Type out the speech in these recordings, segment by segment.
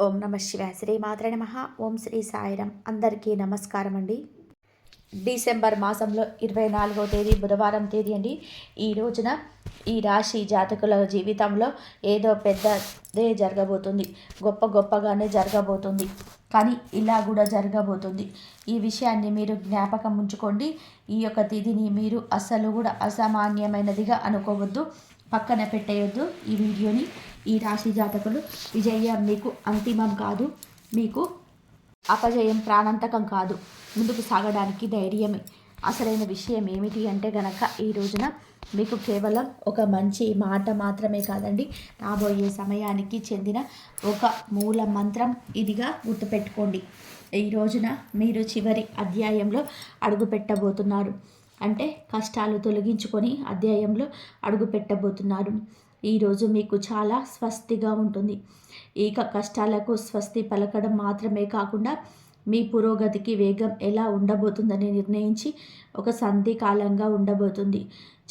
ఓం నమ శివాయ. శ్రీ మాత్రే నమః. ఓం శ్రీ సాయిరం. అందరికీ నమస్కారం అండి. డిసెంబర్ మాసంలో 24వ తేదీ బుధవారం తేదీ అండి. ఈ రోజున ఈ రాశి జాతకుల జీవితంలో ఏదో పెద్దదే జరగబోతుంది. గొప్పగానే జరగబోతుంది. కానీ ఇలా కూడా జరగబోతుంది. ఈ విషయాన్ని మీరు జ్ఞాపకం ఉంచుకోండి. ఈ యొక్క తిథిని మీరు అస్సలు కూడా అసామాన్యమైనదిగా అనుకోవద్దు, పక్కన పెట్టేయొద్దు. ఈ వీడియోని ఈ రాశి జాతకులు విజయం మీకు అంతిమం కాదు, మీకు అపజయం ప్రాణాంతకం కాదు. ముందుకు సాగడానికి ధైర్యమే అసలైన విషయం. ఏమిటి అంటే గనక ఈ రోజున మీకు కేవలం ఒక మంచి మాట మాత్రమే కాదండి, రాబోయే సమయానికి చెందిన ఒక మూల మంత్రం ఇదిగా గుర్తుపెట్టుకోండి. ఈ రోజున మీరు చివరి అధ్యాయంలో అడుగు పెట్టబోతున్నారు. అంటే కష్టాలు తొలగించుకొని అధ్యాయంలో అడుగు పెట్టబోతున్నారు. ఈరోజు మీకు చాలా స్వస్తిగా ఉంటుంది. ఇక కష్టాలకు స్వస్తి పలకడం మాత్రమే కాకుండా మీ పురోగతికి వేగం ఎలా ఉండబోతుందని నిర్ణయించి ఒక సంధి కాలంగా ఉండబోతుంది.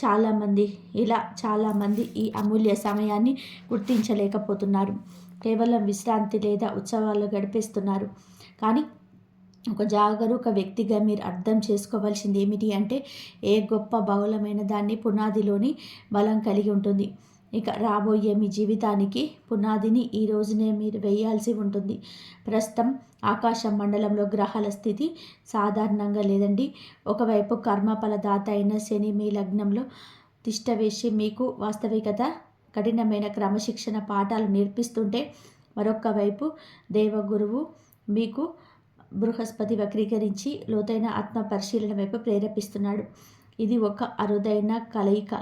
చాలామంది ఈ అమూల్య సమయాన్ని గుర్తించలేకపోతున్నారు. కేవలం విశ్రాంతి లేదా ఉత్సవాలు గడిపేస్తున్నారు. కానీ ఒక జాగరూక వ్యక్తిగా మీరు అర్థం చేసుకోవాల్సింది ఏమిటి అంటే, ఏ గొప్ప బహుళమైన దాన్ని పునాదిలోని బలం కలిగి ఉంటుంది. ఇక రాబోయే మీ జీవితానికి పునాదిని ఈ రోజునే మీరు వేయాల్సి ఉంటుంది. ప్రస్తుతం ఆకాశ మండలంలో గ్రహాల స్థితి సాధారణంగా లేదండి. ఒకవైపు కర్మఫలదాత అయిన శని మీ లగ్నంలో తిష్టవేసి మీకు వాస్తవికత, కఠినమైన క్రమశిక్షణ పాఠాలు నేర్పిస్తుంటే, మరొక వైపు దేవగురువు మీకు బృహస్పతి వక్రీకరించి లోతైన ఆత్మ పరిశీలన వైపు ప్రేరేపిస్తున్నాడు. ఇది ఒక అరుదైన కలయిక.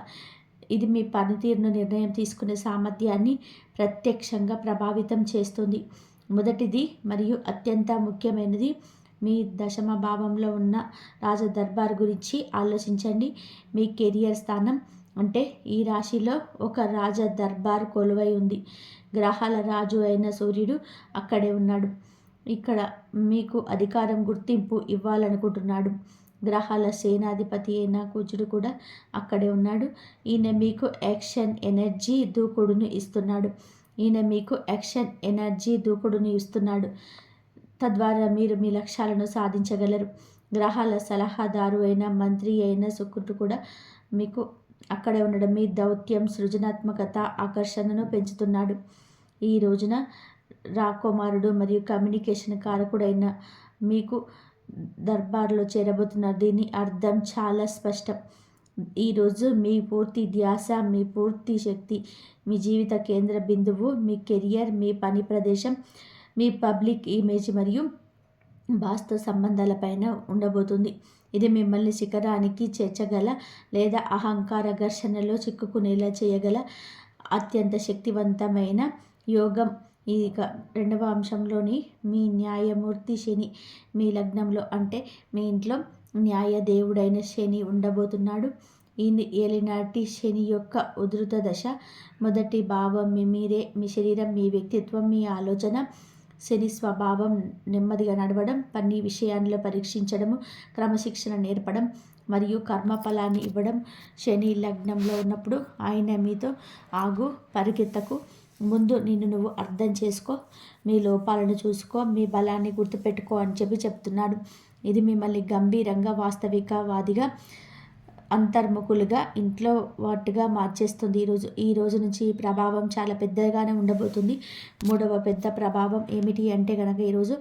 ఇది మీ పనితీరును, నిర్ణయం తీసుకునే సామర్థ్యాన్ని ప్రత్యక్షంగా ప్రభావితం చేస్తుంది. మొదటిది మరియు అత్యంత ముఖ్యమైనది, మీ దశమ భావంలో ఉన్న రాజదర్బార్ గురించి ఆలోచించండి. మీ కెరియర్ స్థానం అంటే ఈ రాశిలో ఒక రాజదర్బార్ కొలువై ఉంది. గ్రహాల రాజు అయిన సూర్యుడు అక్కడే ఉన్నాడు. ఇక్కడ మీకు అధికారం, గుర్తింపు ఇవ్వాలనుకుంటున్నాడు. గ్రహాల సేనాధిపతి అయిన కుజుడు కూడా అక్కడే ఉన్నాడు. ఈయన మీకు యాక్షన్ ఎనర్జీ, దూకుడును ఇస్తున్నాడు. తద్వారా మీరు మీ లక్ష్యాలను సాధించగలరు. గ్రహాల సలహాదారు అయిన మంత్రి అయిన శుక్రుడు కూడా మీకు అక్కడే ఉండడం మీ దౌత్యం, సృజనాత్మకత, ఆకర్షణను పెంచుతున్నాడు. ఈ రోజున రాకుమారుడు మరియు కమ్యూనికేషన్ కారకుడైన మీకు దర్బార్లో చేరబోతున్నారు. దీని అర్థం చాలా స్పష్టం. ఈరోజు మీ పూర్తి ధ్యాస, మీ పూర్తి శక్తి, మీ జీవిత కేంద్ర బిందువు మీ కెరియర్, మీ పని ప్రదేశం, మీ పబ్లిక్ ఇమేజ్ మరియు వాస్తవ సంబంధాలపైన ఉండబోతుంది. ఇది మిమ్మల్ని శిఖరానికి చేర్చగల లేదా అహంకార ఘర్షణలో చిక్కుకునేలా చేయగల అత్యంత శక్తివంతమైన యోగం. ఇక రెండవ అంశంలోని మీ న్యాయమూర్తి శని మీ లగ్నంలో, అంటే మీ ఇంట్లో న్యాయదేవుడైన శని ఉండబోతున్నాడు. ఈ ఏలినాటి శని యొక్క ఉధృత దశ మొదటి భావం మీరే, మీ శరీరం, మీ వ్యక్తిత్వం, మీ ఆలోచన. శని స్వభావం నెమ్మదిగా నడవడం, పని విషయాల్లో పరీక్షించడము, క్రమశిక్షణ నేర్పడం మరియు కర్మఫలాన్ని ఇవ్వడం. శని లగ్నంలో ఉన్నప్పుడు ఆయన మీతో ఆగు, పరిగెత్తకు, ముందు నిన్ను నువ్వు అర్థం చేసుకో, మీ లోపాలను చూసుకో, మీ బలాన్ని గుర్తుపెట్టుకో అని చెప్తున్నాడు. ఇది మిమ్మల్ని గంభీరంగా, వాస్తవికవాదిగా, అంతర్ముఖులుగా, ఇంట్లో వాటుగా మార్చేస్తుంది. ఈ రోజు నుంచి ఈ ప్రభావం చాలా పెద్దగానే ఉండబోతుంది. మూడవ పెద్ద ప్రభావం ఏమిటి అంటే కనుక, ఈరోజు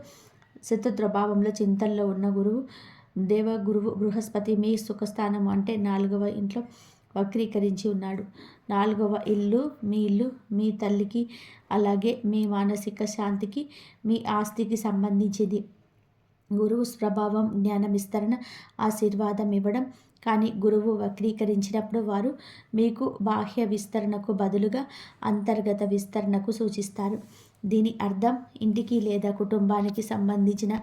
శత్రుత్వ భావంలో చింతనలో ఉన్న దేవగురువు బృహస్పతి మీ సుఖస్థానం అంటే 4వ ఇంట్లో వక్రీకరించి ఉన్నాడు. 4వ ఇల్లు మీ తల్లికి, అలాగే మీ మానసిక శాంతికి, మీ ఆస్తికి సంబంధించింది. గురువు స్వభావం జ్ఞానం విస్తరణ, ఆశీర్వాదం ఇవ్వడం. కానీ గురువు వక్రీకరించినప్పుడు వారు మీకు బాహ్య విస్తరణకు బదులుగా అంతర్గత విస్తరణకు సూచిస్తారు. దీని అర్థం ఇంటికి లేదా కుటుంబానికి సంబంధించిన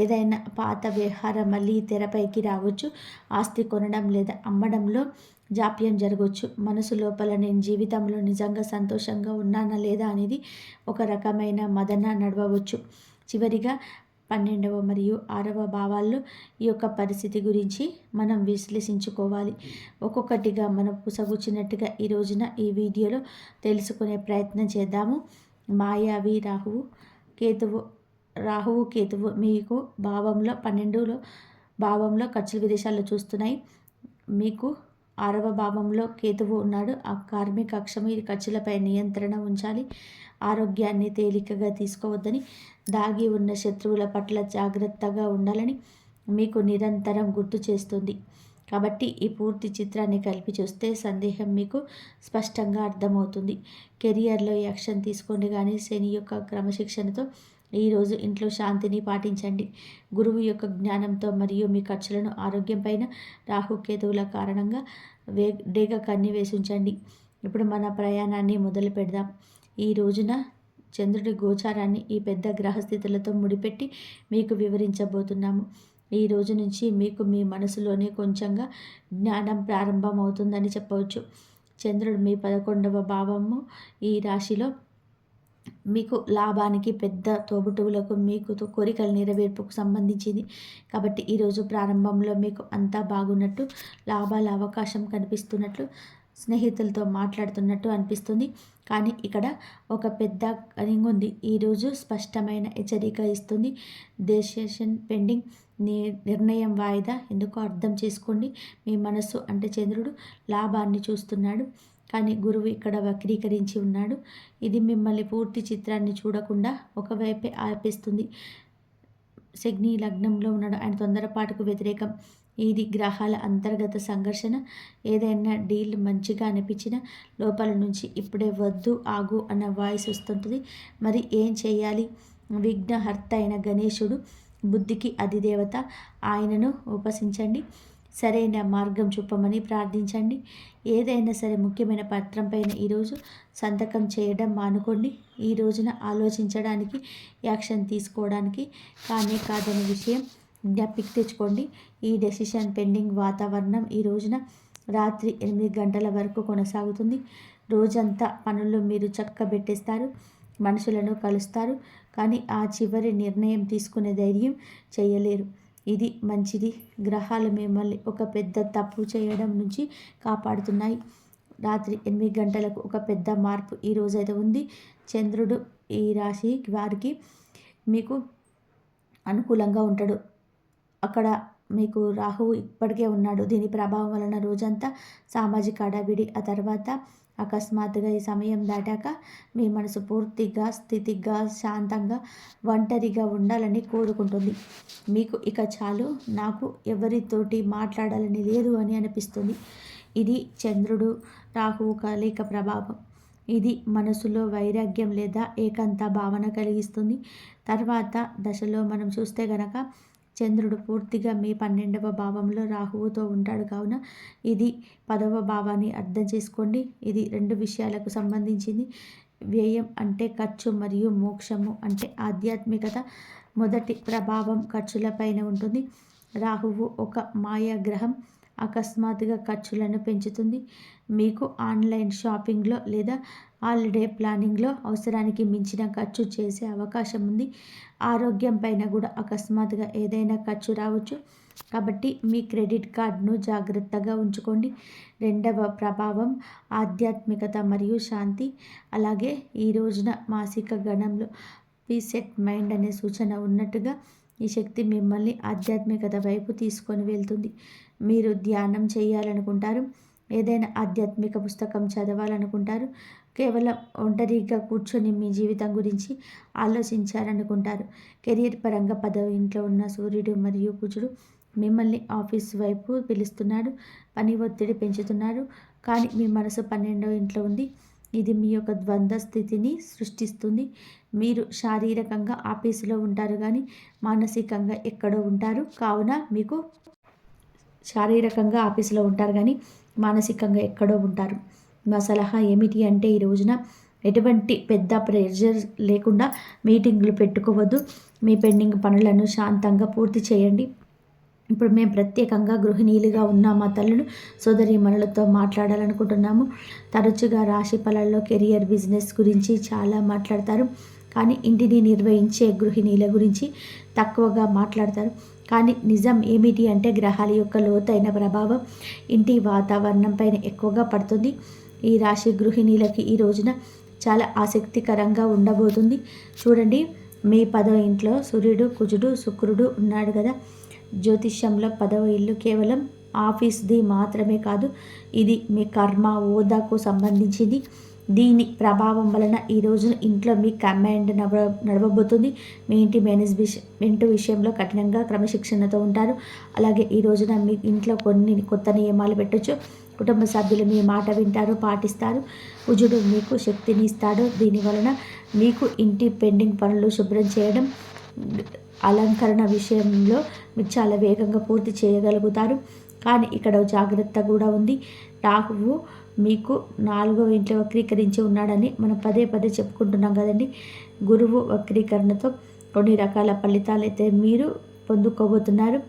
ఏదైనా పాత వ్యవహారం మళ్ళీ తెరపైకి రావచ్చు. ఆస్తి కొనడం లేదా అమ్మడంలో జాప్యం జరగవచ్చు. మనసు లోపల నేను జీవితంలో నిజంగా సంతోషంగా ఉన్నానా లేదా అనేది ఒక రకమైన మదన నడవవచ్చు. చివరిగా 12వ మరియు 6వ భావాల్లో ఈ యొక్క పరిస్థితి గురించి మనం విశ్లేషించుకోవాలి. ఒక్కొక్కటిగా మనం పుసగుచ్చినట్టుగా ఈ రోజున ఈ వీడియోలో తెలుసుకునే ప్రయత్నం చేద్దాము. మాయావి రాహువు కేతువు రాహువు కేతువు మీకు భావంలో 12లో భావంలో ఖర్చులు విదేశాల్లో చూస్తున్నాయి. మీకు 6వ భావంలో కేతువు ఉన్నాడు. ఆ కార్మిక అక్షము ఈ ఖర్చులపై నియంత్రణ ఉంచాలి. ఆరోగ్యాన్ని తేలికగా తీసుకోవద్దని, దాగి ఉన్న శత్రువుల పట్ల జాగ్రత్తగా ఉండాలని మీకు నిరంతరం గుర్తు చేస్తుంది. కాబట్టి ఈ పూర్తి చిత్రాన్ని కలిపి చూస్తే సందేహం మీకు స్పష్టంగా అర్థమవుతుంది. కెరియర్లో యాక్షన్ తీసుకోండి, కానీ శని యొక్క క్రమశిక్షణతో ఈరోజు ఇంట్లో శాంతిని పాటించండి. గురువు యొక్క జ్ఞానంతో మరియు మీ ఖర్చులను ఆరోగ్యం పైన రాహుకేతువుల కారణంగా డేగ కన్ని వేసించండి. ఇప్పుడు మన ప్రయాణాన్ని మొదలు పెడదాం. ఈ రోజున చంద్రుడి గోచారాన్ని ఈ పెద్ద గ్రహస్థితులతో ముడిపెట్టి మీకు వివరించబోతున్నాము. ఈ రోజు నుంచి మీకు మీ మనసులోనే కొంచెంగా జ్ఞానం ప్రారంభమవుతుందని చెప్పవచ్చు. చంద్రుడు మీ 11వ భావము ఈ రాశిలో మీకు లాభానికి, పెద్ద తోబుట్టువులకు, మీకు కోరికల నెరవేర్పుకు సంబంధించింది. కాబట్టి ఈరోజు ప్రారంభంలో మీకు అంతా బాగున్నట్టు, లాభాల అవకాశం కనిపిస్తున్నట్లు, స్నేహితులతో మాట్లాడుతున్నట్టు అనిపిస్తుంది. కానీ ఇక్కడ ఒక పెద్ద కనింగ్ ఉంది. ఈరోజు స్పష్టమైన హెచ్చరిక ఇస్తుంది. డెసిషన్ పెండింగ్, నిర్ణయం వాయిదా. ఎందుకో అర్థం చేసుకోండి. మీ మనస్సు అంటే చంద్రుడు లాభాన్ని చూస్తున్నాడు, కానీ గురువు ఇక్కడ వక్రీకరించి ఉన్నాడు. ఇది మిమ్మల్ని పూర్తి చిత్రాన్ని చూడకుండా ఒకవైపే ఆపేస్తుంది. శని లగ్నంలో ఉన్నాడు. ఆయన తొందరపాటుకు వ్యతిరేకం. ఇది గ్రహాల అంతర్గత సంఘర్షణ. ఏదైనా డీల్ మంచిగా అనిపించిన లోపల నుంచి ఇప్పుడే వద్దు, ఆగు అన్న వాయిస్ వస్తుంటుంది. మరి ఏం చేయాలి? విఘ్నహర్త అయిన గణేశుడు బుద్ధికి అధిదేవత. ఆయనను ఉపాసించండి. సరైన మార్గం చూపమని ప్రార్థించండి. ఏదైనా సరే ముఖ్యమైన పత్రం పైన ఈరోజు సంతకం చేయడం మానుకోండి. ఈ రోజున ఆలోచించడానికి, యాక్షన్ తీసుకోవడానికి కానే కాదనే విషయం జ్ఞాపిక తెచ్చుకోండి. ఈ డెసిషన్ పెండింగ్ వాతావరణం ఈ రోజున రాత్రి 8 గంటల వరకు కొనసాగుతుంది. రోజంతా పనులు మీరు చక్కబెట్టేస్తారు, మనుషులను కలుస్తారు, కానీ ఆ చివరి నిర్ణయం తీసుకునే ధైర్యం చేయలేరు. ఇది మంచిది. గ్రహాలు మిమ్మల్ని ఒక పెద్ద తప్పు చేయడం నుంచి కాపాడుతున్నాయి. రాత్రి 8 గంటలకు ఒక పెద్ద మార్పు ఈ రోజైతే ఉంది. చంద్రుడు ఈ రాశి వారికి మీకు అనుకూలంగా ఉంటాడు. అక్కడ మీకు రాహువు ఇప్పటికే ఉన్నాడు. దీని ప్రభావం వలన రోజంతా సామాజిక హడావిడి. ఆ తర్వాత అకస్మాత్తుగా ఈ సమయం దాటాక మీ మనసు పూర్తిగా స్థితిగా, శాంతంగా, ఒంటరిగా ఉండాలని కోరుకుంటుంది. మీకు ఇక చాలు, నాకు ఎవరితోటి మాట్లాడాలని లేదు అని అనిపిస్తుంది. ఇది చంద్రుడు రాహువు కలయిక ప్రభావం. ఇది మనసులో వైరాగ్యం లేదా ఏకాంత భావన కలిగిస్తుంది. తర్వాత దశలో మనం చూస్తే గనక చంద్రుడు పూర్తిగా మీ 12వ భావంలో రాహువుతో ఉంటాడు. కావున ఇది 10వ భావాన్ని అర్థం చేసుకోండి. ఇది 2 విషయాలకు సంబంధించింది. వ్యయం అంటే ఖర్చు మరియు మోక్షము అంటే ఆధ్యాత్మికత. మొదటి ప్రభావం ఖర్చులపైన ఉంటుంది. రాహువు ఒక మాయా గ్రహం. అకస్మాత్తుగా ఖర్చులను పెంచుతుంది. మీకు ఆన్లైన్ షాపింగ్లో లేదా హాలిడే ప్లానింగ్లో అవసరానికి మించిన ఖర్చు చేసే అవకాశం ఉంది. ఆరోగ్యం పైన కూడా అకస్మాత్తుగా ఏదైనా ఖర్చు రావచ్చు. కాబట్టి మీ క్రెడిట్ కార్డును జాగ్రత్తగా ఉంచుకోండి. 2వ ప్రభావం ఆధ్యాత్మికత మరియు శాంతి. అలాగే ఈ రోజున మాసిక గణంలో పీసెట్ మైండ్ అనే సూచన ఉన్నట్టుగా ఈ శక్తి మిమ్మల్ని ఆధ్యాత్మికత వైపు తీసుకొని వెళ్తుంది. మీరు ధ్యానం చేయాలనుకుంటారు, ఏదైనా ఆధ్యాత్మిక పుస్తకం చదవాలనుకుంటారు, కేవలం ఒంటరిగా కూర్చొని మీ జీవితం గురించి ఆలోచించాలనుకుంటారు. కెరీర్ పరంగా 10వ ఇంట్లో ఉన్న సూర్యుడు మరియు కుజుడు మిమ్మల్ని ఆఫీస్ వైపు పిలుస్తున్నాడు, పని ఒత్తిడి పెంచుతున్నారు. కానీ మీ మనసు 12వ ఇంట్లో ఉంది. ఇది మీ యొక్క ద్వంద్వ స్థితిని సృష్టిస్తుంది. మీరు శారీరకంగా ఆఫీసులో ఉంటారు, కానీ మానసికంగా ఎక్కడో ఉంటారు. కావున మీకు శారీరకంగా ఆఫీసులో ఉంటారు, కానీ మానసికంగా ఎక్కడో ఉంటారు. నా సలహా ఏమిటి అంటే ఈ రోజున ఎటువంటి పెద్ద ప్రెషర్ లేకుండా మీటింగ్లు పెట్టుకోవద్దు. మీ పెండింగ్ పనులను శాంతంగా పూర్తి చేయండి. ఇప్పుడు మేము ప్రత్యేకంగా గృహిణీలుగా ఉన్న మా తల్లులు సోదరీమణులతో మాట్లాడాలనుకుంటున్నాము. తరచుగా రాశి ఫలాల్లో కెరియర్, బిజినెస్ గురించి చాలా మాట్లాడతారు, కానీ ఇంటిని నిర్వహించే గృహిణీల గురించి తక్కువగా మాట్లాడతారు. కానీ నిజం ఏమిటి అంటే గ్రహాల యొక్క లోతైన ప్రభావం ఇంటి వాతావరణం పైన ఎక్కువగా పడుతుంది. ఈ రాశి గృహిణీలకి ఈ రోజున చాలా ఆసక్తికరంగా ఉండబోతుంది. చూడండి, మీ 10వ ఇంట్లో సూర్యుడు, కుజుడు, శుక్రుడు ఉన్నాడు కదా. జ్యోతిష్యంలో 10వ ఇల్లు కేవలం ఆఫీస్ది మాత్రమే కాదు, ఇది మీ కర్మ, హోదాకు సంబంధించింది. దీని ప్రభావం వలన ఈ రోజున ఇంట్లో మీ కమాండ్ నడవబోతుంది. మీ ఇంటి మేనేజ్మెంట్ విషయంలో కఠినంగా క్రమశిక్షణతో ఉంటారు. అలాగే ఈ రోజున మీ ఇంట్లో కొన్ని కొత్త నియమాలు పెట్టొచ్చు. కుటుంబ సభ్యులు మీ మాట వింటారు, పాటిస్తారు. కుజుడు మీకు శక్తిని ఇస్తాడు. దీని వలన మీకు ఇంటి పెండింగ్ పనులు శుభ్రం చేయడం, అలంకరణ విషయంలో మీరు చాలా వేగంగా పూర్తి చేయగలుగుతారు. కానీ ఇక్కడ జాగ్రత్త కూడా ఉంది. రాహువు మీకు 4వ ఇంట్లో వక్రీకరించి ఉన్నాడని మనం పదే పదే చెప్పుకుంటున్నాం కదండి. గురువు వక్రీకరణతో కొన్ని రకాల ఫలితాలు అయితే మీరు పొందుకోబోతున్నారు.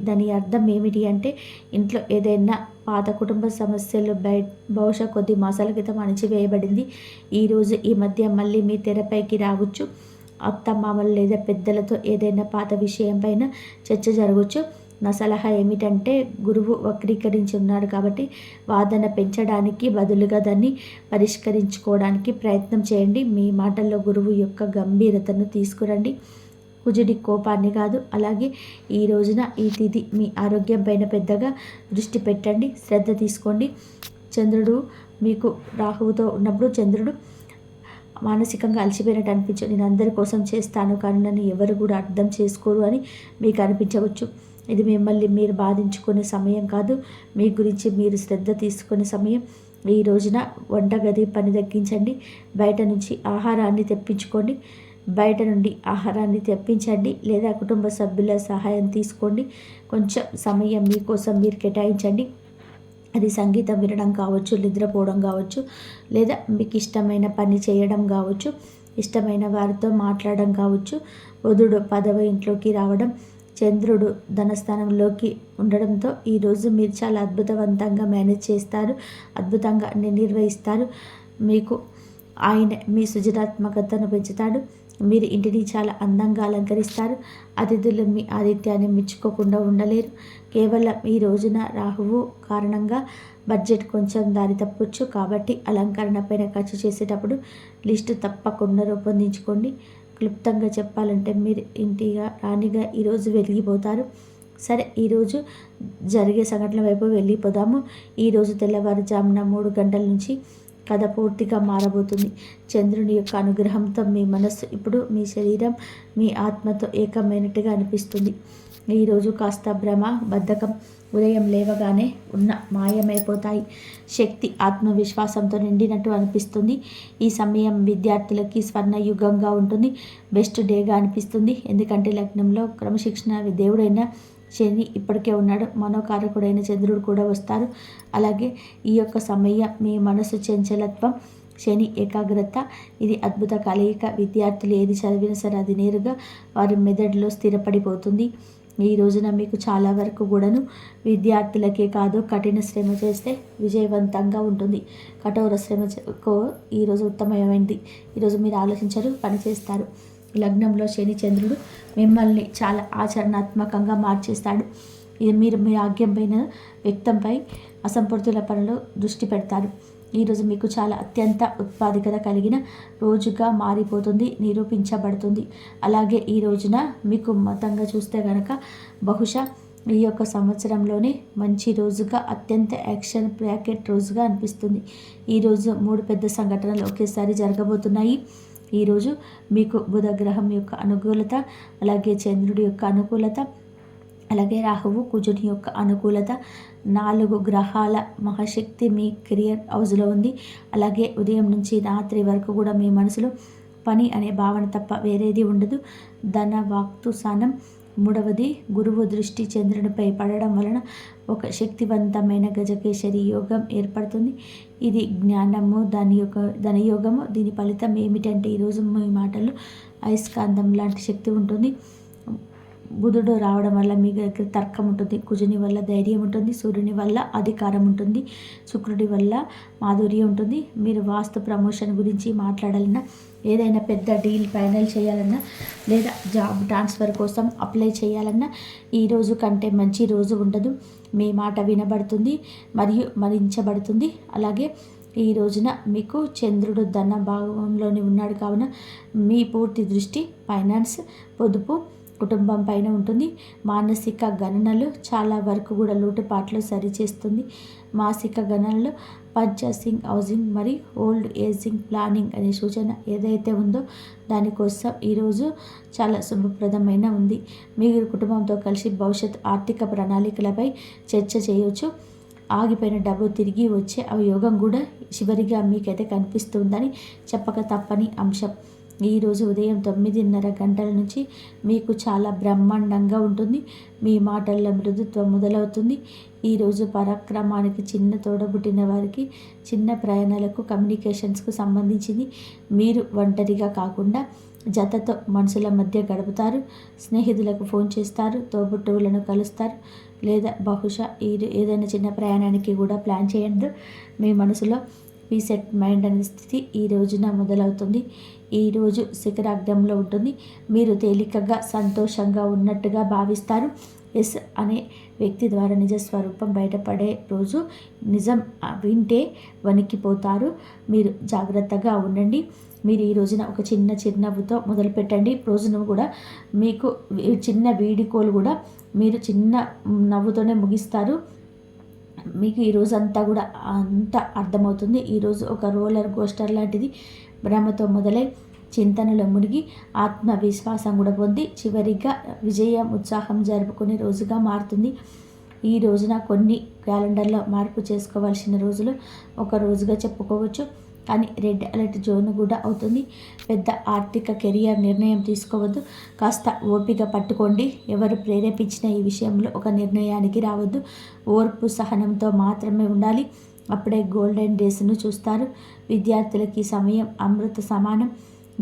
దాని అర్థం ఏమిటి అంటే, ఇంట్లో ఏదైనా పాత కుటుంబ సమస్యలు బహుశా కొద్ది మాసాల క్రితం అణిచివేయబడింది. ఈరోజు ఈ మధ్య మళ్ళీ మీ తెరపైకి రావచ్చు. అత్తమామలు లేదా పెద్దలతో ఏదైనా పాత విషయం పైన చర్చ జరగవచ్చు. నా సలహా ఏమిటంటే, గురువు వక్రీకరించి ఉన్నాడు కాబట్టి వాదన పెంచడానికి బదులుగా దాన్ని పరిష్కరించుకోవడానికి ప్రయత్నం చేయండి. మీ మాటల్లో గురువు యొక్క గంభీరతను తీసుకురండి, కుజుడి కోపాన్ని కాదు. అలాగే ఈ రోజున ఈ తిథి మీ ఆరోగ్యం పైన పెద్దగా దృష్టి పెట్టండి, శ్రద్ధ తీసుకోండి. చంద్రుడు మీకు రాహువుతో ఉన్నప్పుడు చంద్రుడు మానసికంగా అలసిపోయినట్టు అనిపించు. నేను అందరి కోసం చేస్తాను కానీ నన్ను ఎవరు కూడా అర్థం చేసుకోరు అని మీకు అనిపించవచ్చు. ఇది మిమ్మల్ని మీరు బాధించుకునే సమయం కాదు, మీ గురించి మీరు శ్రద్ధ తీసుకునే సమయం. ఈ రోజున వంటగది పని తగ్గించండి, బయట నుంచి ఆహారాన్ని తెప్పించుకోండి. బయట నుండి ఆహారాన్ని తెప్పించండి లేదా కుటుంబ సభ్యుల సహాయం తీసుకోండి. కొంచెం సమయం మీకోసం మీరు కేటాయించండి. అది సంగీతం వినడం కావచ్చు, నిద్రపోవడం కావచ్చు, లేదా మీకు ఇష్టమైన పని చేయడం కావచ్చు, ఇష్టమైన వారితో మాట్లాడడం కావచ్చు. బుధుడు 10వ ఇంట్లోకి రావడం, చంద్రుడు ధనస్థానంలోకి ఉండడంతో ఈరోజు మీరు చాలా అద్భుతవంతంగా మేనేజ్ చేస్తారు, అద్భుతంగా నిర్వహిస్తారు. మీకు ఆయన మీ సృజనాత్మకతను పెంచుతాడు. మీరు ఇంటిని చాలా అందంగా అలంకరిస్తారు. అతిథులు మీ ఆతిథ్యాన్ని మెచ్చుకోకుండా ఉండలేరు. కేవలం ఈ రోజున రాహువు కారణంగా బడ్జెట్ కొంచెం దారి తప్పొచ్చు. కాబట్టి అలంకరణ పైన ఖర్చు చేసేటప్పుడు లిస్టు తప్పకుండా రూపొందించుకోండి. క్లుప్తంగా చెప్పాలంటే మీరు ఇంటిగా రాణిగా ఈరోజు వెలిగిపోతారు. సరే, ఈరోజు జరిగే సంఘటనల వైపు వెళ్ళిపోదాము. ఈరోజు తెల్లవారుజామున 3 గంటల నుంచి కథ పూర్తిగా మారబోతుంది. చంద్రుని యొక్క అనుగ్రహంతో మీ మనస్సు ఇప్పుడు మీ శరీరం, మీ ఆత్మతో ఏకమైనట్టుగా అనిపిస్తుంది. ఈరోజు కాస్త భ్రమ, బద్ధకం ఉదయం లేవగానే మాయమైపోతాయి. శక్తి, ఆత్మవిశ్వాసంతో నిండినట్టు అనిపిస్తుంది. ఈ సమయం విద్యార్థులకి స్వర్ణయుగంగా ఉంటుంది, బెస్ట్ డేగా అనిపిస్తుంది. ఎందుకంటే లగ్నంలో క్రమశిక్షణ దేవుడైన శని ఇప్పటికే ఉన్నాడు, మనోకారకుడైన చంద్రుడు కూడా వస్తారు. అలాగే ఈ యొక్క సమయం మీ మనసు చంచలత్వం, శని ఏకాగ్రత, ఇది అద్భుత కలయిక. విద్యార్థులు ఏది చదివినా సరే అది నేరుగా వారి మెదడులో స్థిరపడిపోతుంది. ఈ రోజున మీకు చాలా వరకు కూడాను విద్యార్థులకే కాదు, కఠిన శ్రమ చేస్తే విజయవంతంగా ఉంటుంది. కఠోర శ్రమకు ఈరోజు ఉత్తమమైంది. ఈరోజు మీరు ఆలోచించరు, పని చేస్తారు. లగ్నంలో శని చంద్రుడు మిమ్మల్ని చాలా ఆచరణాత్మకంగా మార్చేస్తాడు. ఇది మీరు మీ ఆజ్ఞంపైన వ్యక్తంపై అసంపూర్తుల పనులు దృష్టి పెడతారు. ఈరోజు మీకు చాలా అత్యంత ఉత్పాదకత కలిగిన రోజుగా మారిపోతుంది, నిరూపించబడుతుంది. అలాగే ఈ రోజున మీకు మొత్తంగా చూస్తే కనుక బహుశా ఈ యొక్క సంవత్సరంలోనే మంచి రోజుగా, అత్యంత యాక్షన్ ప్యాకెట్ రోజుగా అనిపిస్తుంది. ఈరోజు 3 పెద్ద సంఘటనలు ఒకేసారి జరగబోతున్నాయి. ఈరోజు మీకు బుధ గ్రహం యొక్క అనుకూలత, అలాగే చంద్రుడి యొక్క అనుకూలత, అలాగే రాహువు కుజుని యొక్క అనుకూలత, 4 గ్రహాల మహాశక్తి మీ కెరియర్ హౌస్లో ఉంది. అలాగే ఉదయం నుంచి రాత్రి వరకు కూడా మీ మనసులో పని అనే భావన తప్ప వేరేది ఉండదు. ధన వాక్తు స్థానం 3వది గురువు దృష్టి చంద్రునిపై పడడం వలన ఒక శక్తివంతమైన గజకేశరి యోగం ఏర్పడుతుంది. ఇది జ్ఞానము, ధనయోగము. దీని ఫలితం ఏమిటంటే ఈరోజు మీ మాటల్లో అయస్కాంతం లాంటి శక్తి ఉంటుంది. బుధుడు రావడం వల్ల మీ దగ్గర తర్కం ఉంటుంది, కుజుని వల్ల ధైర్యం ఉంటుంది, సూర్యుని వల్ల అధికారం ఉంటుంది, శుక్రుడి వల్ల మాధుర్యం ఉంటుంది. మీరు వాస్తు ప్రమోషన్ గురించి మాట్లాడాలన్నా, ఏదైనా పెద్ద డీల్ ఫైనల్ చేయాలన్నా, లేదా జాబ్ ట్రాన్స్ఫర్ కోసం అప్లై చేయాలన్నా ఈ రోజు కంటే మంచి రోజు ఉండదు. మీ మాట వినబడుతుంది మరియు మరించబడుతుంది. అలాగే ఈ రోజున మీకు చంద్రుడు ధన భాగంలోనే ఉన్నాడు కావున మీ పూర్తి దృష్టి ఫైనాన్స్, పొదుపు, కుటుంబం పైన ఉంటుంది. మానసిక గణనలు చాలా వరకు కూడా లోటుపాట్లు సరిచేస్తుంది. మాసిక గణనలు పర్చేసింగ్, హౌసింగ్ మరియు ఓల్డ్ ఏజింగ్ ప్లానింగ్ అనే సూచన ఏదైతే ఉందో దానికోసం ఈరోజు చాలా శుభప్రదమైన ఉంది. మీరు కుటుంబంతో కలిసి భవిష్యత్ ఆర్థిక ప్రణాళికలపై చర్చ చేయవచ్చు. ఆగిపోయిన డబ్బు తిరిగి వచ్చే యోగం కూడా చివరిగా మీకైతే కనిపిస్తుందని చెప్పక తప్పని అంశం. ఈరోజు ఉదయం 9:30 గంటల నుంచి మీకు చాలా బ్రహ్మాండంగా ఉంటుంది. మీ మాటల్లో మృదుత్వం మొదలవుతుంది. ఈరోజు పరాక్రమానికి చిన్న తోడబుట్టిన వారికి చిన్న ప్రయాణాలకు, కమ్యూనికేషన్స్కు సంబంధించింది. మీరు ఒంటరిగా కాకుండా జతతో మనుషుల మధ్య గడుపుతారు. స్నేహితులకు ఫోన్ చేస్తారు, తోబుట్టువులను కలుస్తారు, లేదా బహుశా ఏదైనా చిన్న ప్రయాణానికి కూడా ప్లాన్ చేయండి. మీ మనసులో పీసెట్ మైండ్ అనే స్థితి ఈ రోజున మొదలవుతుంది. ఈరోజు శిఖరాగ్రంలో ఉంటుంది. మీరు తేలికగా సంతోషంగా ఉన్నట్టుగా భావిస్తారు. ఎస్ అనే వ్యక్తి ద్వారా నిజ స్వరూపం బయటపడే రోజు. నిజం వింటే వణికిపోతారు. మీరు జాగ్రత్తగా ఉండండి. మీరు ఈ రోజున ఒక చిన్న చిరునవ్వుతో మొదలుపెట్టండి. రోజును కూడా మీకు చిన్న వీడికోలు కూడా మీరు చిన్న నవ్వుతోనే ముగిస్తారు. మీకు ఈ రోజంతా కూడా అంత అర్థమవుతుంది. ఈరోజు ఒక రోలర్ కోస్టర్ లాంటిది. భ్రమతో మొదలై చింతనలో మునిగి ఆత్మవిశ్వాసం కూడా పొంది చివరిగా విజయం, ఉత్సాహం జరుపుకునే రోజుగా మారుతుంది. ఈ రోజున కొన్ని క్యాలెండర్లో మార్పు చేసుకోవాల్సిన రోజులు ఒక రోజుగా చెప్పుకోవచ్చు. కానీ రెడ్ అలర్ట్ జోన్ కూడా అవుతుంది. పెద్ద ఆర్థిక కెరియర్ నిర్ణయం తీసుకోవద్దు. కాస్త ఓపిక పట్టుకోండి. ఎవరు ప్రేరేపించిన ఈ విషయంలో ఒక నిర్ణయానికి రావద్దు. ఓర్పు, సహనంతో మాత్రమే ఉండాలి. అప్పుడే గోల్డెన్ డేస్ను చూస్తారు. విద్యార్థులకి సమయం అమృత సమానం.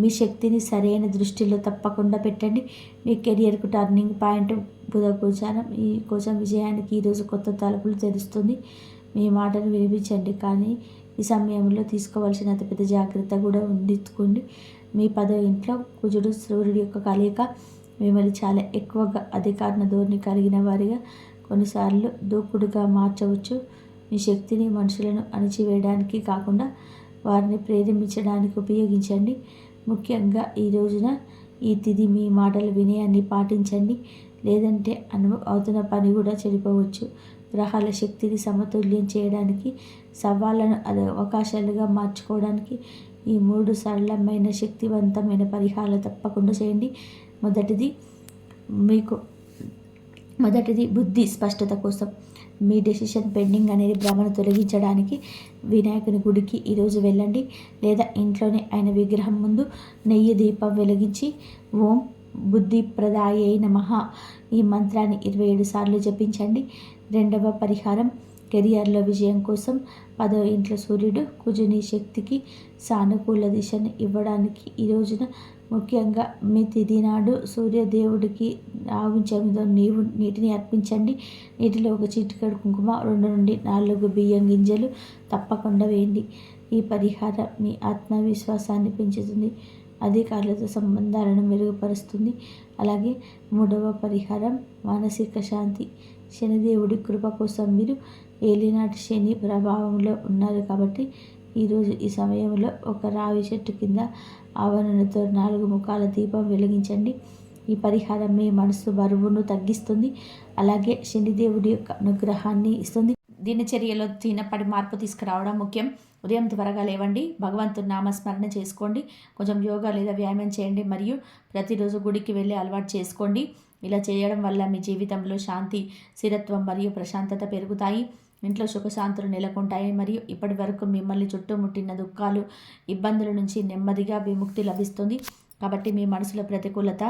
మీ శక్తిని సరైన దృష్టిలో తప్పకుండా పెట్టండి. మీ కెరియర్కు టర్నింగ్ పాయింట్ బుధ గోచారం. ఈ కోసం విజయానికి ఈరోజు కొత్త తలుపులు తెరుస్తుంది. మీ మాటను వినిపించండి, కానీ ఈ సమయంలో తీసుకోవాల్సిన అతిపెద్ద జాగ్రత్త కూడా ఉండించుకోండి. మీ 10వ ఇంట్లో కుజుడు, సూర్యుడి యొక్క కలయిక మిమ్మల్ని చాలా ఎక్కువగా అధికార ధోరణి కలిగిన వారిగా, కొన్నిసార్లు దూకుడుగా మార్చవచ్చు. మీ శక్తిని మనుషులను అణిచివేయడానికి కాకుండా వారిని ప్రేరేపించడానికి ఉపయోగించండి. ముఖ్యంగా ఈ రోజున ఈ తిథి మీ మాటలు వినయాన్ని పాటించండి, లేదంటే అవుతున్న పని కూడా చెడిపోవచ్చు. గ్రహాల శక్తిని సమతుల్యం చేయడానికి, సవాళ్లను అవకాశాలుగా మార్చుకోవడానికి ఈ 3 సరళమైన శక్తివంతమైన పరిహారాలు తప్పకుండా చేయండి. మొదటిది బుద్ధి స్పష్టత కోసం. మీ డెసిషన్ పెండింగ్ అనేది భ్రమను తొలగించడానికి వినాయకుని గుడికి ఈరోజు వెళ్ళండి, లేదా ఇంట్లోనే ఆయన విగ్రహం ముందు నెయ్యి దీపం వెలిగించి ఓం బుద్ధిప్రదాయై నమః ఈ మంత్రాన్ని 27 సార్లు జపించండి. రెండవ పరిహారం కెరియర్లో విజయం కోసం. 10వ ఇంట్లో సూర్యుడు కుజుని శక్తికి సానుకూల దిశను ఇవ్వడానికి ఈ రోజున ముఖ్యంగా మీ తిథి నాడు సూర్యదేవుడికి ఆవించమితో నీటిని అర్పించండి. నీటిలో ఒక చిటికెడు కుంకుమ, 2 నుండి 4 బియ్యం గింజలు తప్పకుండా వేయండి. ఈ పరిహారం మీ ఆత్మవిశ్వాసాన్ని పెంచుతుంది, అధికారులతో సంబంధాలను మెరుగుపరుస్తుంది. అలాగే 3వ పరిహారం మానసిక శాంతి. శనిదేవుడి కృప కోసం. మీరు ఏలినాటి శని ప్రభావంలో ఉన్నారు కాబట్టి ఈరోజు ఈ సమయంలో ఒక రావి చెట్టు కింద ఆవరణతో 4 ముఖాల దీపం వెలిగించండి. ఈ పరిహారం మీ మనసు బరువును తగ్గిస్తుంది, అలాగే శనిదేవుడి యొక్క అనుగ్రహాన్ని ఇస్తుంది. దినచర్యలో చిన్నప్పటి మార్పు తీసుకురావడం ముఖ్యం. ఉదయం త్వరగా లేవండి, భగవంతుని నామస్మరణ చేసుకోండి, కొంచెం యోగా లేదా వ్యాయామం చేయండి, మరియు ప్రతిరోజు గుడికి వెళ్ళి అలవాటు చేసుకోండి. ఇలా చేయడం వల్ల మీ జీవితంలో శాంతి, స్థిరత్వం మరియు ప్రశాంతత పెరుగుతాయి. ఇంట్లో సుఖశాంతులు నెలకొంటాయి, మరియు ఇప్పటి వరకు మిమ్మల్ని చుట్టుముట్టిన దుఃఖాలు, ఇబ్బందుల నుంచి నెమ్మదిగా విముక్తి లభిస్తుంది. కాబట్టి మీ మనసులో ప్రతికూలత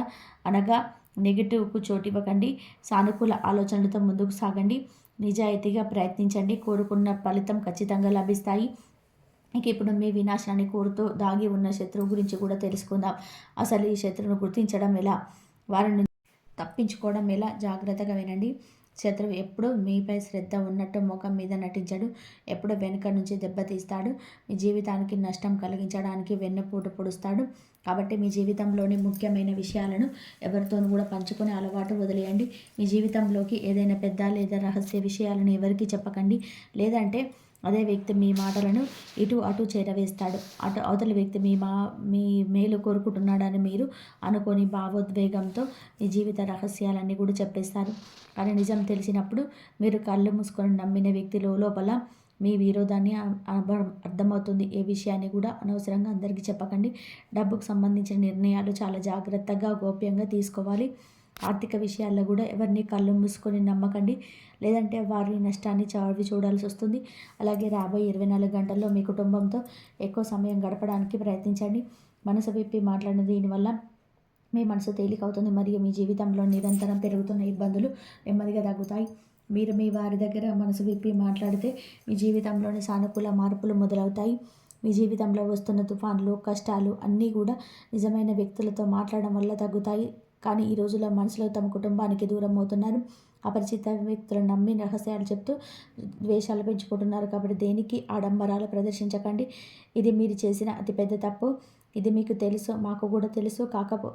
అనగా నెగిటివ్కు చోటివ్వకండి. సానుకూల ఆలోచనలతో ముందుకు సాగండి. నిజాయితీగా ప్రయత్నించండి. కోరుకున్న ఫలితం ఖచ్చితంగా లభిస్తాయి. ఇక ఇప్పుడు మీ వినాశనాన్ని కోరుతూ దాగి ఉన్న శత్రువు గురించి కూడా తెలుసుకుందాం. అసలు ఈ శత్రువును గుర్తించడం ఎలా, వారిని తప్పించుకోవడం ఎలా, జాగ్రత్తగా వినండి. శత్రువు ఎప్పుడు మీపై శ్రద్ధ ఉన్నట్టు ముఖం మీద నటించడు. ఎప్పుడు వెనుక నుంచి దెబ్బతీస్తాడు. మీ జీవితానికి నష్టం కలిగించడానికి వెన్నుపోటు పొడుస్తాడు. కాబట్టి మీ జీవితంలోని ముఖ్యమైన విషయాలను ఎవరితోనూ కూడా పంచుకునే అలవాటు వదిలేయండి. మీ జీవితంలోకి ఏదైనా పెద్ద లేదా రహస్య విషయాలను ఎవరికీ చెప్పకండి. లేదంటే అదే వ్యక్తి మీ మాటలను ఇటు అటు చేరవేస్తాడు. అవతలి వ్యక్తి మీ మేలు కోరుకుంటున్నాడని మీరు అనుకోని భావోద్వేగంతో మీ జీవిత రహస్యాలన్నీ కూడా చెప్పేస్తారు. కానీ నిజం తెలిసినప్పుడు మీరు కళ్ళు మూసుకొని నమ్మిన వ్యక్తి లోపల మీ విరోధాన్ని అర్థమవుతుంది. ఏ విషయాన్ని కూడా అనవసరంగా అందరికీ చెప్పకండి. డబ్బుకు సంబంధించిన నిర్ణయాలు చాలా జాగ్రత్తగా గోప్యంగా తీసుకోవాలి. ఆర్థిక విషయాల్లో కూడా ఎవరిని కళ్ళు మూసుకొని నమ్మకండి, లేదంటే వారి నష్టాన్ని చూడాల్సి వస్తుంది. అలాగే రాబోయే 24 గంటల్లో మీ కుటుంబంతో ఎక్కువ సమయం గడపడానికి ప్రయత్నించండి. మనసు విప్పి మాట్లాడిన దీనివల్ల మీ మనసు తేలికవుతుంది మరియు మీ జీవితంలో నిరంతరం పెరుగుతున్న ఇబ్బందులు నెమ్మదిగా తగ్గుతాయి. మీరు మీ వారి దగ్గర మనసు విప్పి మాట్లాడితే మీ జీవితంలోని సానుకూల మార్పులు మొదలవుతాయి. మీ జీవితంలో వస్తున్న తుఫాన్లు, కష్టాలు అన్నీ కూడా నిజమైన వ్యక్తులతో మాట్లాడడం వల్ల తగ్గుతాయి. కానీ ఈ రోజుల్లో మనుషులు తమ కుటుంబానికి దూరం అవుతున్నారు. అపరిచిత వ్యక్తులను నమ్మి రహస్యాలు చెప్తూ ద్వేషాలు పెంచుకుంటున్నారు. కాబట్టి దేనికి ఆడంబరాలు ప్రదర్శించకండి. ఇది మీరు చేసిన అతిపెద్ద తప్పు. ఇది మీకు తెలుసు, మాకు కూడా తెలుసు.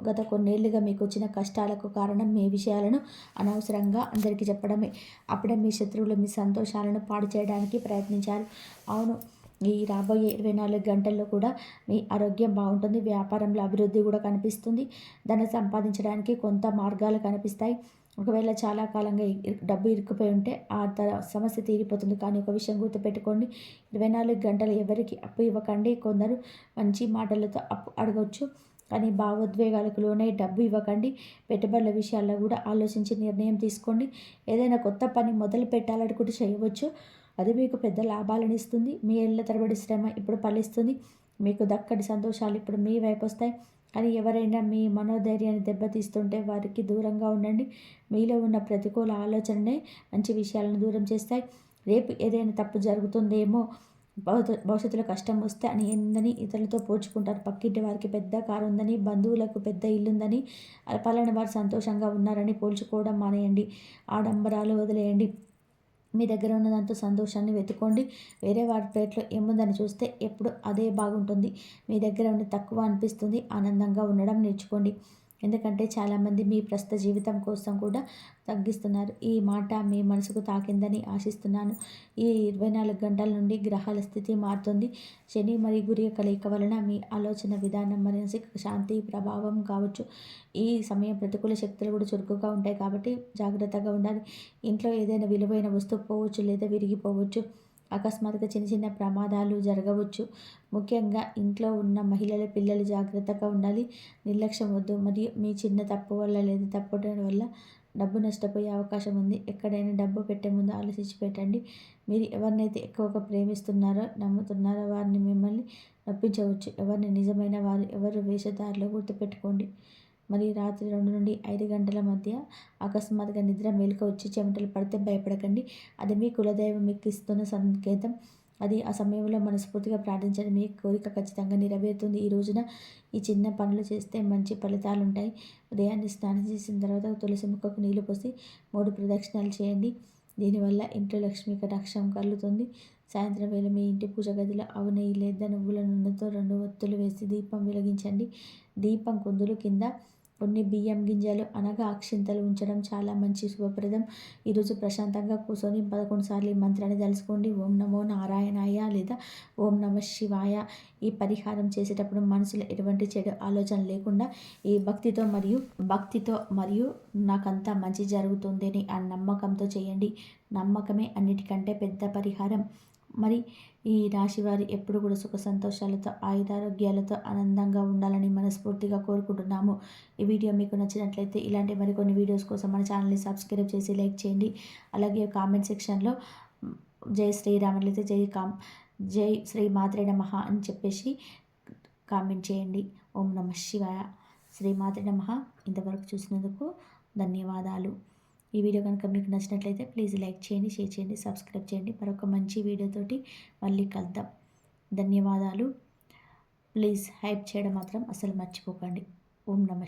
గత కొన్నేళ్లుగా మీకు వచ్చిన కష్టాలకు కారణం మీ విషయాలను అనవసరంగా అందరికీ చెప్పడమే. అప్పుడే మీ శత్రువులు మీ సంతోషాలను పాడు చేయడానికి ప్రయత్నించారు. అవును, ఈ రాబోయే 24 గంటల్లో కూడా మీ ఆరోగ్యం బాగుంటుంది. వ్యాపారంలో అభివృద్ధి కూడా కనిపిస్తుంది. ధనం సంపాదించడానికి కొంత మార్గాలు కనిపిస్తాయి. ఒకవేళ చాలా కాలంగా డబ్బు ఇరుక్కుపోయి ఉంటే ఆ సమస్య తీరిపోతుంది. కానీ ఒక విషయం గుర్తుపెట్టుకోండి, 24 గంటలు ఎవరికి అప్పు ఇవ్వకండి. కొందరు మంచి మాటలతో అప్పు అడగవచ్చు, కానీ భావోద్వేగాలకు లోనై డబ్బు ఇవ్వకండి. పెట్టుబడుల విషయాల్లో కూడా ఆలోచించి నిర్ణయం తీసుకోండి. ఏదైనా కొత్త పని మొదలు పెట్టాలనుకుంటే చేయవచ్చు. అది మీకు పెద్ద లాభాలను ఇస్తుంది. మీ ఏళ్ల తరబడి శ్రమ ఇప్పుడు ఫలిస్తుంది. మీకు దక్కడి సంతోషాలు ఇప్పుడు మీ వైపు వస్తాయి. కానీ ఎవరైనా మీ మనోధైర్యాన్ని దెబ్బతీస్తుంటే వారికి దూరంగా ఉండండి. మీలో ఉన్న ప్రతికూల ఆలోచననే మంచి విషయాలను దూరం చేస్తాయి. రేపు ఏదైనా తప్పు జరుగుతుందేమో, భవిష్యత్తులో కష్టం వస్తే అని ఏందని ఇతరులతో పోల్చుకుంటారు. పక్కింటి వారికి పెద్ద కారు ఉందని, బంధువులకు పెద్ద ఇల్లుందని, పలానా వారు సంతోషంగా ఉన్నారని పోల్చుకోవడం మానేయండి. ఆడంబరాలు వదిలేయండి. మీ దగ్గర ఉన్న దాంతో సంతోషాన్ని వెతుక్కోండి. వేరే వారి ప్లేట్లో ఏముందని చూస్తే ఎప్పుడు అదే బాగుంటుంది. మీ దగ్గర ఉండి తక్కువ అనిపిస్తుంది. ఆనందంగా ఉండడం నేర్చుకోండి. ఎందుకంటే చాలామంది మీ ప్రస్తుత జీవితం కోసం కూడా తగ్గిస్తున్నారు. ఈ మాట మీ మనసుకు తాకిందని ఆశిస్తున్నాను. ఈ 24 గంటల నుండి గ్రహాల స్థితి మారుతుంది. శని మరియు గురి కలయిక వలన మీ ఆలోచన విధానం, మానసిక శాంతి ప్రభావం కావచ్చు. ఈ సమయం ప్రతికూల శక్తులు కూడా చురుకుగా ఉంటాయి కాబట్టి జాగ్రత్తగా ఉండాలి. ఇంట్లో ఏదైనా విలువైన వస్తువు పోవచ్చు లేదా విరిగిపోవచ్చు. అకస్మాత్తుగా చిన్న చిన్న ప్రమాదాలు జరగవచ్చు. ముఖ్యంగా ఇంట్లో ఉన్న మహిళలు, పిల్లలు జాగ్రత్తగా ఉండాలి. నిర్లక్ష్యం వద్దు. మరియు మీ చిన్న తప్పు వల్ల లేదా తప్పడం వల్ల డబ్బు నష్టపోయే అవకాశం ఉంది. ఎక్కడైనా డబ్బు పెట్టే ముందు ఆలోచించి పెట్టండి. మీరు ఎవరినైతే ఎక్కువగా ప్రేమిస్తున్నారో, నమ్ముతున్నారో వారిని మిమ్మల్ని నొప్పించవచ్చు. ఎవరిని నిజమైన వారు, ఎవరు వేషధారులో గుర్తుపెట్టుకోండి. మరి రాత్రి 2 నుండి 5 గంటల మధ్య అకస్మాత్తుగా నిద్ర మెలుక వచ్చి చెమటలు పడితే భయపడకండి. అది మీ కులదైవం మీకు ఇస్తున్న సంకేతం. అది ఆ సమయంలో మనస్ఫూర్తిగా ప్రార్థించండి. మీ కోరిక ఖచ్చితంగా నెరవేరుతుంది. ఈ రోజున ఈ చిన్న పనులు చేస్తే మంచి ఫలితాలు ఉంటాయి. ఉదయాన్నే స్నానం చేసిన తర్వాత తులసి మొక్కకు నీళ్లు పోసి 3 ప్రదక్షిణాలు చేయండి. దీనివల్ల ఇంట్లో లక్ష్మీ కటాక్షం కలుగుతుంది. సాయంత్రం వేళ మీ ఇంటి పూజ గదిలో ఆవు నెయ్యి లేదా నువ్వుల నూనెతో 2 ఒత్తులు వేసి దీపం వెలిగించండి. దీపం కుందులు కింద కొన్ని బియ్యం గింజలు అనగా అక్షింతలు ఉంచడం చాలా మంచి శుభప్రదం. ఈరోజు ప్రశాంతంగా కూర్చొని 11 సార్లు ఈ మంత్రాన్ని తలుచుకోండి. ఓం నమో నారాయణాయ లేదా ఓం నమ శివాయ. ఈ పరిహారం చేసేటప్పుడు మనసులో ఎటువంటి చెడు ఆలోచన లేకుండా ఈ భక్తితో మరియు నాకంతా మంచి జరుగుతుందని ఆ నమ్మకంతో చేయండి. నమ్మకమే అన్నిటికంటే పెద్ద పరిహారం. మరి ఈ రాశి వారు ఎప్పుడు కూడా సుఖ సంతోషాలతో, ఆయురారోగ్యాలతో ఆనందంగా ఉండాలని మనస్ఫూర్తిగా కోరుకుంటున్నాము. ఈ వీడియో మీకు నచ్చినట్లయితే ఇలాంటి మరికొన్ని వీడియోస్ కోసం మన ఛానల్ని సబ్స్క్రైబ్ చేసి లైక్ చేయండి. అలాగే కామెంట్ సెక్షన్లో జై శ్రీరామ్ లేకపోతే జై శ్రీ మాత్రే నమః అని చెప్పేసి కామెంట్ చేయండి. ఓం నమ శివాయ. శ్రీ మాత్రే నమః. ఇంతవరకు చూసినందుకు ధన్యవాదాలు. ఈ వీడియో కనుక మీకు నచ్చినట్లయితే ప్లీజ్ లైక్ చేయండి, షేర్ చేయండి, సబ్స్క్రైబ్ చేయండి. మరొక మంచి వీడియోతోటి మళ్ళీ కలుద్దాం. ధన్యవాదాలు. ప్లీజ్ హైప్ చేయడం మాత్రం అసలు మర్చిపోకండి. ఓం నమ